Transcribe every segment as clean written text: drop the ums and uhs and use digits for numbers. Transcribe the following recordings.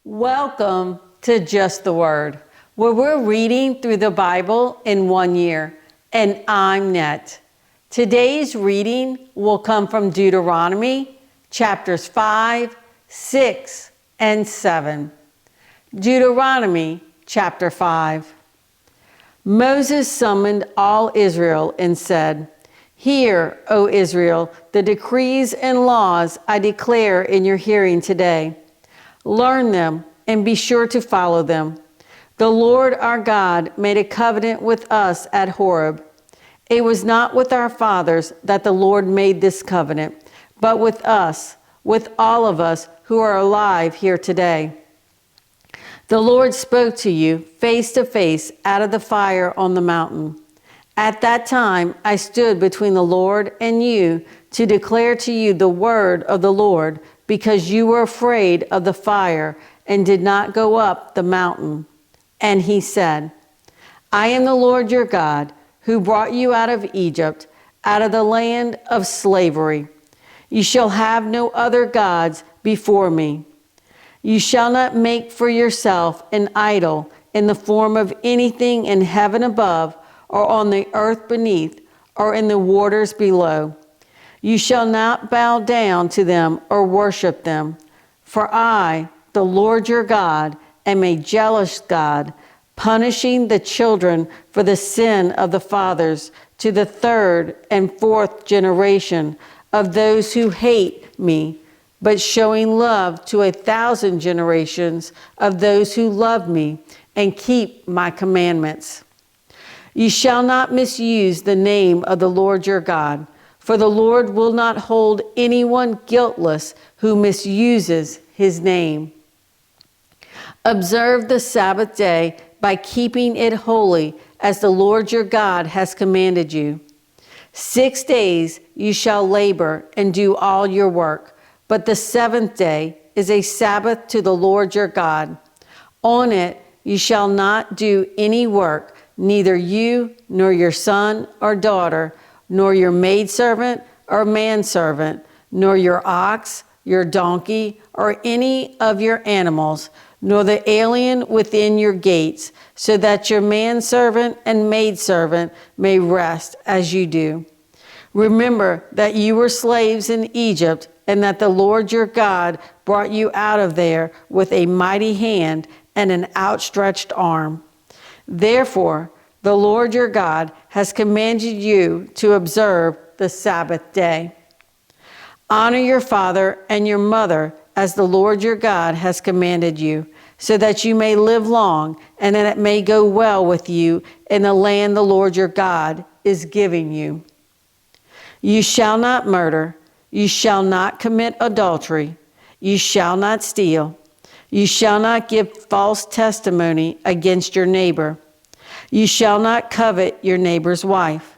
Welcome to Just the Word, where we're reading through the Bible in 1 year. And I'm Net. Today's reading will come from Deuteronomy chapters 5, 6, and 7. Deuteronomy chapter 5. Moses summoned all Israel and said, "Hear, O Israel, the decrees and laws I declare in your hearing today. Learn them and be sure to follow them. The Lord our God made a covenant with us at Horeb. It was not with our fathers that the Lord made this covenant, but with us, with all of us who are alive here today. The Lord spoke to you face to face out of the fire on the mountain. At that time I stood between the Lord and you to declare to you the word of the Lord, because you were afraid of the fire and did not go up the mountain." And he said, "I am the Lord your God, who brought you out of Egypt, out of the land of slavery. You shall have no other gods before me. You shall not make for yourself an idol in the form of anything in heaven above, or on the earth beneath, or in the waters below. You shall not bow down to them or worship them. For I, the Lord your God, am a jealous God, punishing the children for the sin of the fathers to the third and fourth generation of those who hate me, but showing love to 1,000 generations of those who love me and keep my commandments. You shall not misuse the name of the Lord your God, for the Lord will not hold anyone guiltless who misuses his name. Observe the Sabbath day by keeping it holy, as the Lord your God has commanded you. 6 days you shall labor and do all your work, but the seventh day is a Sabbath to the Lord your God. On it you shall not do any work, neither you nor your son or daughter, nor your maidservant or manservant, nor your ox, your donkey, or any of your animals, nor the alien within your gates, so that your manservant and maidservant may rest as you do. Remember that you were slaves in Egypt, and that the Lord your God brought you out of there with a mighty hand and an outstretched arm. Therefore, the Lord your God has commanded you to observe the Sabbath day. Honor your father and your mother as the Lord your God has commanded you, so that you may live long and that it may go well with you in the land the Lord your God is giving you. You shall not murder. You shall not commit adultery. You shall not steal. You shall not give false testimony against your neighbor. You shall not covet your neighbor's wife.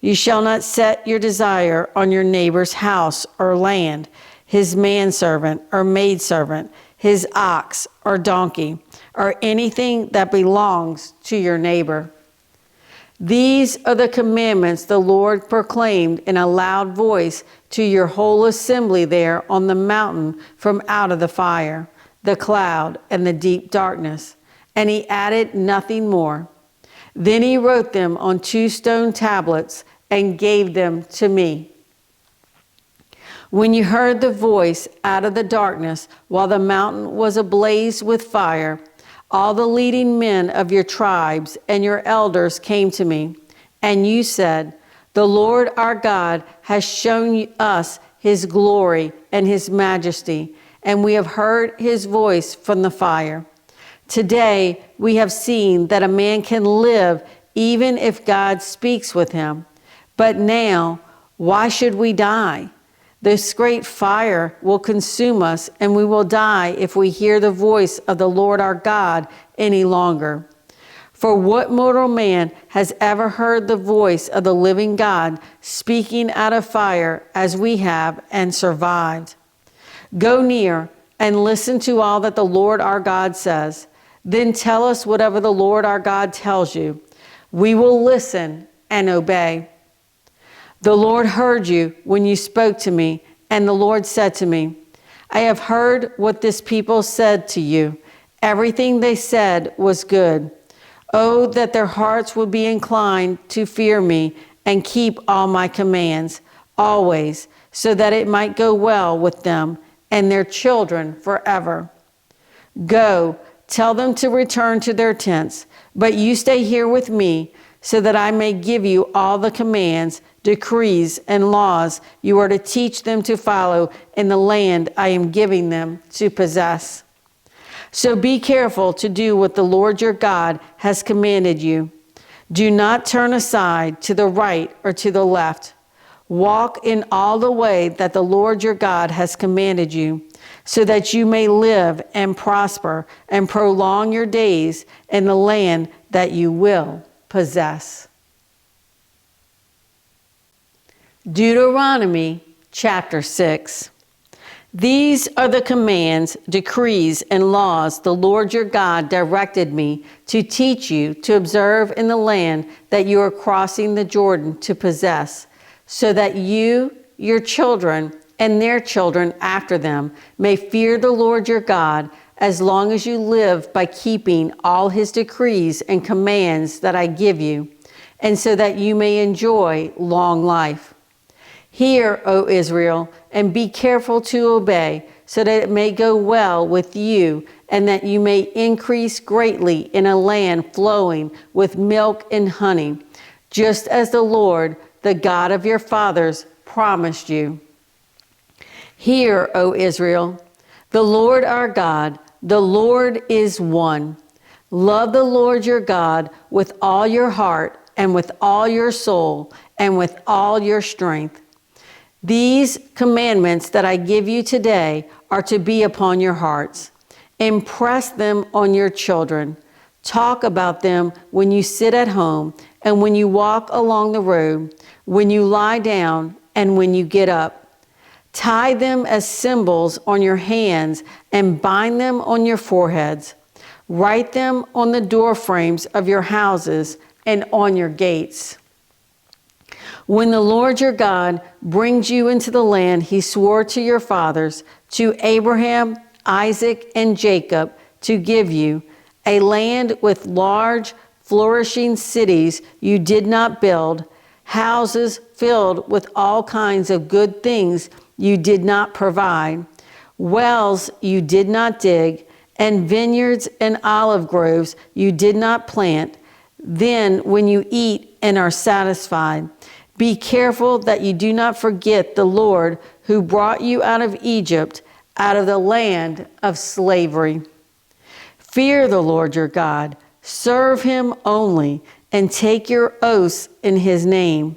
You shall not set your desire on your neighbor's house or land, his manservant or maidservant, his ox or donkey, or anything that belongs to your neighbor. These are the commandments the Lord proclaimed in a loud voice to your whole assembly there on the mountain from out of the fire, the cloud, and the deep darkness. And he added nothing more. Then he wrote them on 2 stone tablets and gave them to me. When you heard the voice out of the darkness while the mountain was ablaze with fire, all the leading men of your tribes and your elders came to me, and you said, "The Lord our God has shown us his glory and his majesty, and we have heard his voice from the fire. Today we have seen that a man can live even if God speaks with him. But now, why should we die? This great fire will consume us, and we will die if we hear the voice of the Lord our God any longer. For what mortal man has ever heard the voice of the living God speaking out of fire as we have and survived? Go near and listen to all that the Lord our God says. Then tell us whatever the Lord our God tells you. We will listen and obey." The Lord heard you when you spoke to me, and the Lord said to me, "I have heard what this people said to you, Everything they said was good. Oh, that their hearts would be inclined to fear me and keep all my commands always, so that it might go well with them and their children forever. Go, tell them to return to their tents, but you stay here with me, so that I may give you all the commands, decrees, and laws you are to teach them to follow in the land I am giving them to possess. So be careful to do what the Lord your God has commanded you. Do not turn aside to the right or to the left. Walk in all the way that the Lord your God has commanded you, so that you may live and prosper and prolong your days in the land that you will possess. Deuteronomy chapter 6. These are the commands, decrees, and laws the Lord your God directed me to teach you to observe in the land that you are crossing the Jordan to possess, so that you, your children, and their children after them may fear the Lord your God as long as you live by keeping all his decrees and commands that I give you, and so that you may enjoy long life. Hear, O Israel, and be careful to obey, so that it may go well with you, and that you may increase greatly in a land flowing with milk and honey, just as the Lord, the God of your fathers, promised you. Hear, O Israel, the Lord our God, the Lord is one. Love the Lord your God with all your heart, and with all your soul, and with all your strength. These commandments that I give you today are to be upon your hearts. Impress them on your children. Talk about them when you sit at home and when you walk along the road, when you lie down and when you get up. Tie them as symbols on your hands and bind them on your foreheads. Write them on the door frames of your houses and on your gates. When the Lord your God brings you into the land he swore to your fathers, to Abraham, Isaac, and Jacob, to give you, a land with large, flourishing cities you did not build, houses filled with all kinds of good things you did not provide, wells you did not dig, and vineyards and olive groves you did not plant, then when you eat and are satisfied, be careful that you do not forget the Lord who brought you out of Egypt, out of the land of slavery. Fear the Lord your God, serve him only, and take your oaths in his name.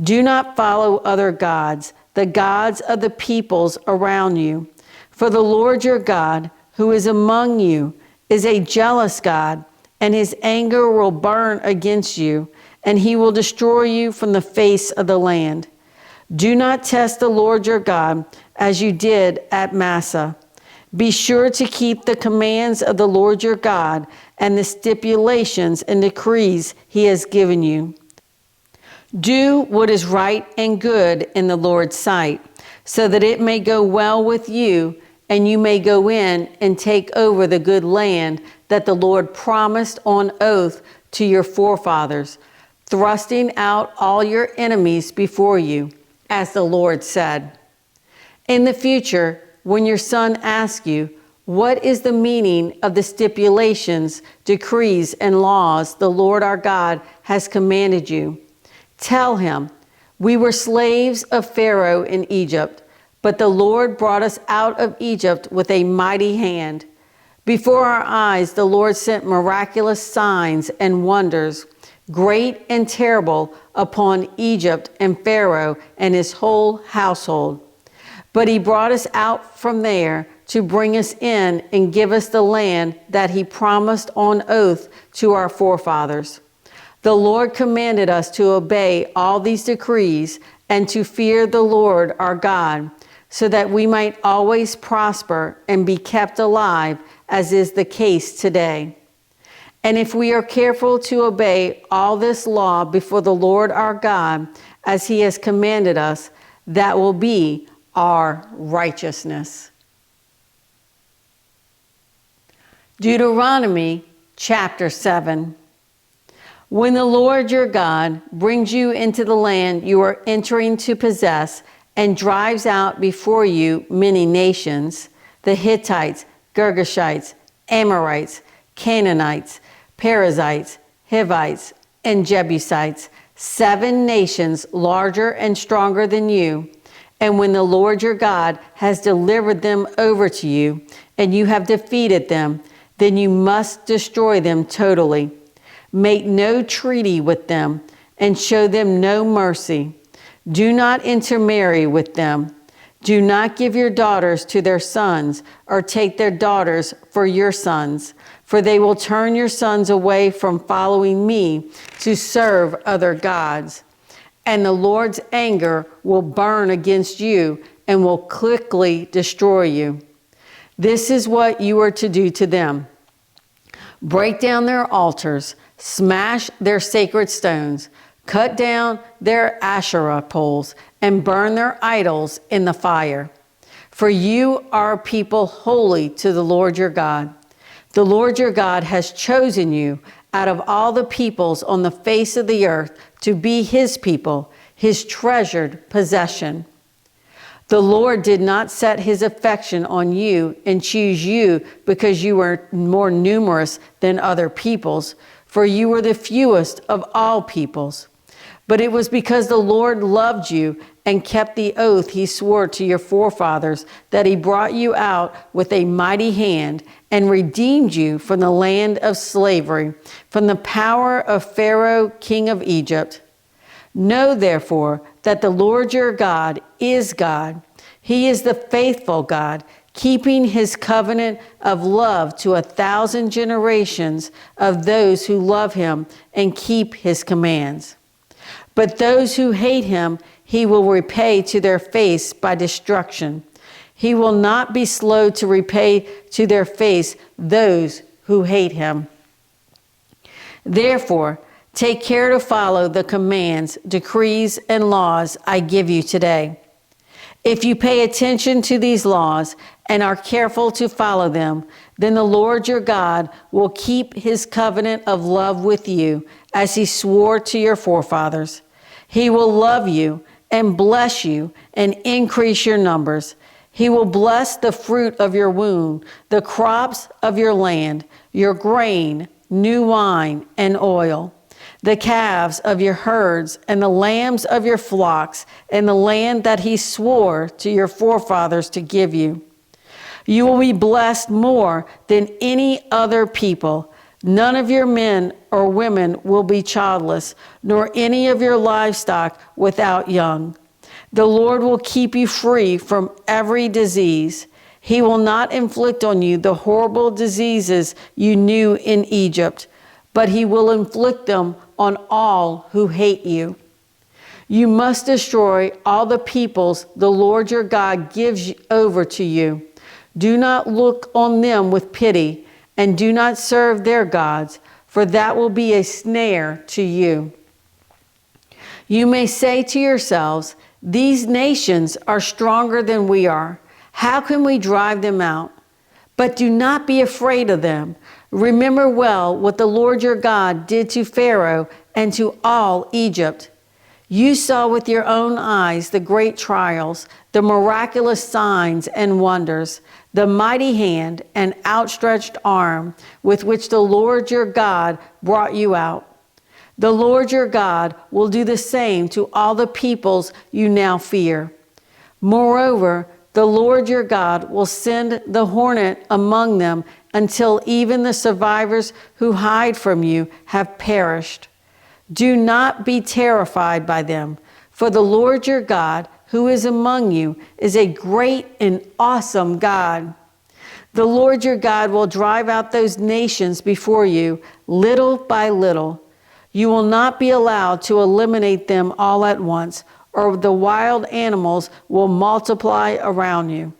Do not follow other gods, the gods of the peoples around you. For the Lord your God, who is among you, is a jealous God, and his anger will burn against you, and he will destroy you from the face of the land. Do not test the Lord your God as you did at Massah. Be sure to keep the commands of the Lord your God and the stipulations and decrees he has given you. Do what is right and good in the Lord's sight, so that it may go well with you, and you may go in and take over the good land that the Lord promised on oath to your forefathers, thrusting out all your enemies before you, as the Lord said. In the future, when your son asks you, what is the meaning of the stipulations, decrees, and laws the Lord our God has commanded you? Tell him, we were slaves of Pharaoh in Egypt, but the Lord brought us out of Egypt with a mighty hand. Before our eyes, the Lord sent miraculous signs and wonders, great and terrible, upon Egypt and Pharaoh and his whole household. But he brought us out from there to bring us in and give us the land that he promised on oath to our forefathers. The Lord commanded us to obey all these decrees and to fear the Lord our God, so that we might always prosper and be kept alive, as is the case today. And if we are careful to obey all this law before the Lord our God, as he has commanded us, that will be our righteousness. Deuteronomy chapter 7. When the Lord your God brings you into the land you are entering to possess and drives out before you many nations, the Hittites, Girgashites, Amorites, Canaanites, Perizzites, Hivites, and Jebusites, 7 nations larger and stronger than you. And when the Lord your God has delivered them over to you, and you have defeated them, then you must destroy them totally. Make no treaty with them, and show them no mercy. Do not intermarry with them. Do not give your daughters to their sons, or take their daughters for your sons, for they will turn your sons away from following me to serve other gods. And the Lord's anger will burn against you and will quickly destroy you. This is what you are to do to them. Break down their altars, smash their sacred stones, cut down their Asherah poles, and burn their idols in the fire. For you are a people holy to the Lord your God. The Lord your God has chosen you out of all the peoples on the face of the earth to be his people, his treasured possession. The Lord did not set his affection on you and choose you because you were more numerous than other peoples, for you were the fewest of all peoples. But it was because the Lord loved you and kept the oath he swore to your forefathers that he brought you out with a mighty hand and redeemed you from the land of slavery, from the power of Pharaoh, king of Egypt. Know therefore that the Lord your God is God. He is the faithful God, keeping his covenant of love to 1,000 generations of those who love him and keep his commands. But those who hate him, he will repay to their face by destruction. He will not be slow to repay to their face those who hate him. Therefore, take care to follow the commands, decrees, and laws I give you today. If you pay attention to these laws and are careful to follow them, then the Lord your God will keep his covenant of love with you as he swore to your forefathers. He will love you and bless you and increase your numbers. He will bless the fruit of your womb, the crops of your land, your grain, new wine, and oil, the calves of your herds and the lambs of your flocks, and the land that he swore to your forefathers to give you. You will be blessed more than any other people. None of your men or women will be childless, nor any of your livestock without young. The Lord will keep you free from every disease. He will not inflict on you the horrible diseases you knew in Egypt, but he will inflict them on all who hate you. You must destroy all the peoples the Lord your God gives over to you. Do not look on them with pity, and do not serve their gods, for that will be a snare to you. You may say to yourselves, these nations are stronger than we are. How can we drive them out? But do not be afraid of them. Remember well what the Lord your God did to Pharaoh and to all Egypt. You saw with your own eyes the great trials, the miraculous signs and wonders, the mighty hand and outstretched arm with which the Lord your God brought you out. The Lord your God will do the same to all the peoples you now fear. Moreover, the Lord your God will send the hornet among them until even the survivors who hide from you have perished. Do not be terrified by them, for the Lord your God, who is among you, is a great and awesome God. The Lord your God will drive out those nations before you, little by little. You will not be allowed to eliminate them all at once, or the wild animals will multiply around you.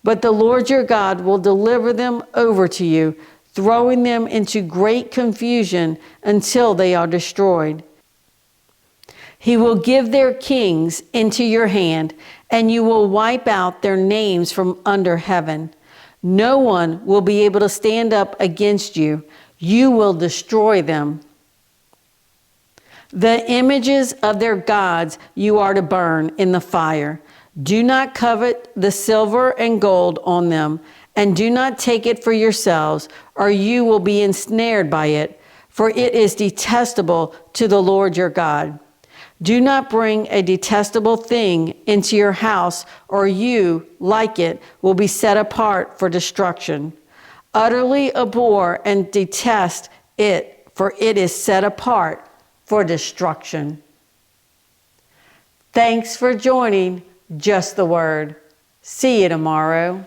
But the Lord your God will deliver them over to you, throwing them into great confusion until they are destroyed. He will give their kings into your hand, and you will wipe out their names from under heaven. No one will be able to stand up against you. You will destroy them. The images of their gods you are to burn in the fire. Do not covet the silver and gold on them, and do not take it for yourselves, or you will be ensnared by it, for it is detestable to the Lord your God. Do not bring a detestable thing into your house, or you, like it, will be set apart for destruction. Utterly abhor and detest it, for it is set apart for destruction. Thanks for joining Just the Word. See you tomorrow.